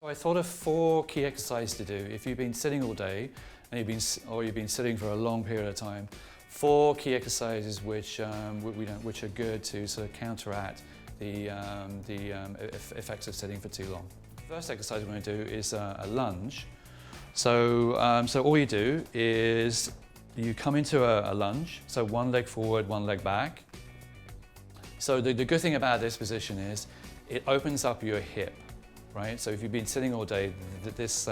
I thought of 4 key exercises to do. If you've been sitting all day and you've been sitting for a long period of time, 4 key exercises which are good to sort of counteract the effects of sitting for too long. The first exercise we're going to do is a lunge. So all you do is you come into a lunge, so one leg forward, one leg back. So the good thing about this position is it opens up your hip. Right? So if you've been sitting all day, this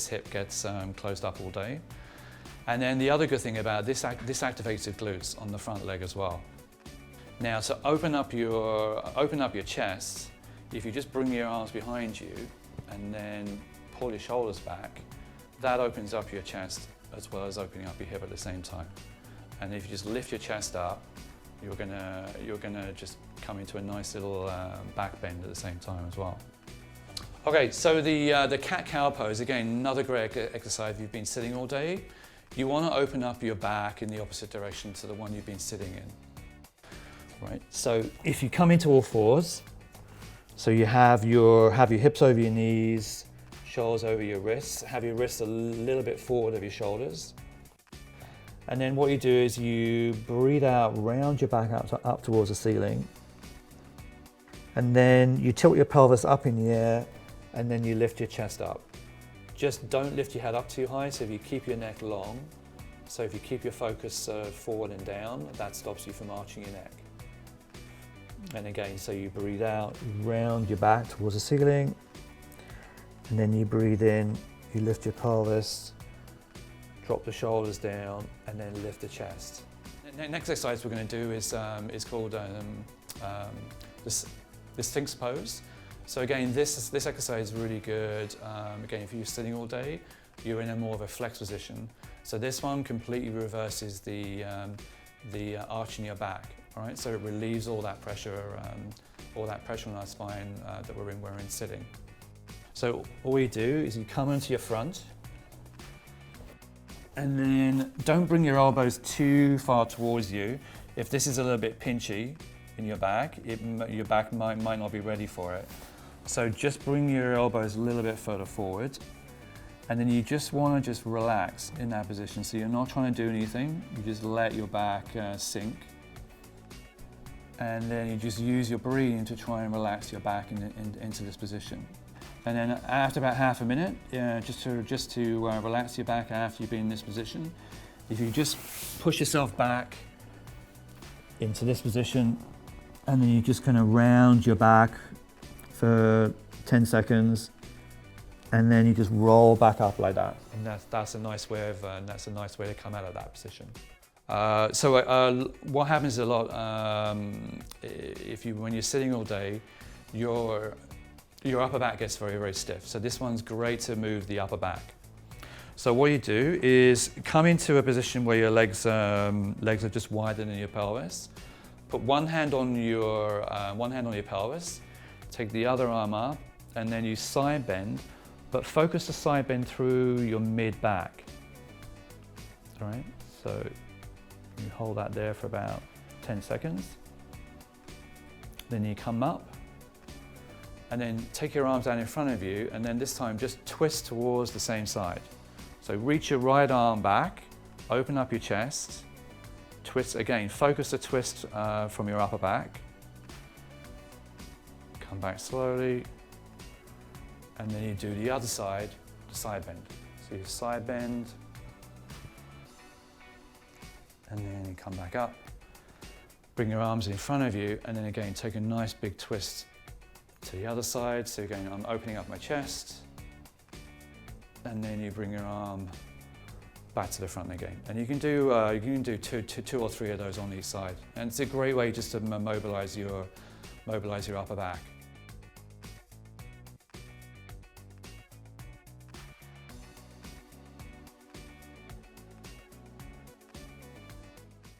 hip gets closed up all day. And then the other good thing about this activates your glutes on the front leg as well. Now to open up your chest, if you just bring your arms behind you and then pull your shoulders back, that opens up your chest as well as opening up your hip at the same time. And if you just lift your chest up, you're gonna just come into a nice little back bend at the same time as well. Okay, so the cat-cow pose, again, another great exercise. If you've been sitting all day, you want to open up your back in the opposite direction to the one you've been sitting in. Right, so if you come into all fours, so you have your hips over your knees, shoulders over your wrists, have your wrists a little bit forward of your shoulders. And then what you do is you breathe out, round your back up towards the ceiling. And then you tilt your pelvis up in the air, and then you lift your chest up. Just don't lift your head up too high, so if you keep your neck long, so if you keep your focus forward and down, that stops you from arching your neck. And again, so you breathe out, round your back towards the ceiling, and then you breathe in, you lift your pelvis, drop the shoulders down, and then lift the chest. The next exercise we're going to do is called the Sphinx pose. So again, this exercise is really good. Again, if you're sitting all day, you're in a more of a flex position. So this one completely reverses the arch in your back. All right, so it relieves all that pressure on our spine that we're in sitting. So all you do is you come into your front, and then don't bring your elbows too far towards you. If this is a little bit pinchy in your back, your back might not be ready for it. So just bring your elbows a little bit further forward, and then you just want to relax in that position. So you're not trying to do anything, you just let your back sink. And then you just use your breathing to try and relax your back into this position. And then after about half a minute, just to relax your back after you've been in this position, if you just push yourself back into this position, and then you just kind of round your back for 10 seconds, and then you just roll back up like that. And that's a nice way to come out of that position. What happens a lot when you're sitting all day, your upper back gets very, very stiff. So this one's great to move the upper back. So what you do is come into a position where your legs are just wider than your pelvis. Put one hand on your pelvis, take the other arm up, and then you side bend, but focus the side bend through your mid back. All right, so you hold that there for about 10 seconds. Then you come up, and then take your arms down in front of you, and then this time just twist towards the same side. So reach your right arm back, open up your chest, twist again, focus the twist from your upper back. Come back slowly, and then you do the other side, side bend. So you side bend, and then you come back up, bring your arms in front of you, and then again take a nice big twist to the other side. So again, I'm opening up my chest, and then you bring your arm back to the front again. And you can do two or three of those on each side. And it's a great way just to mobilize your upper back.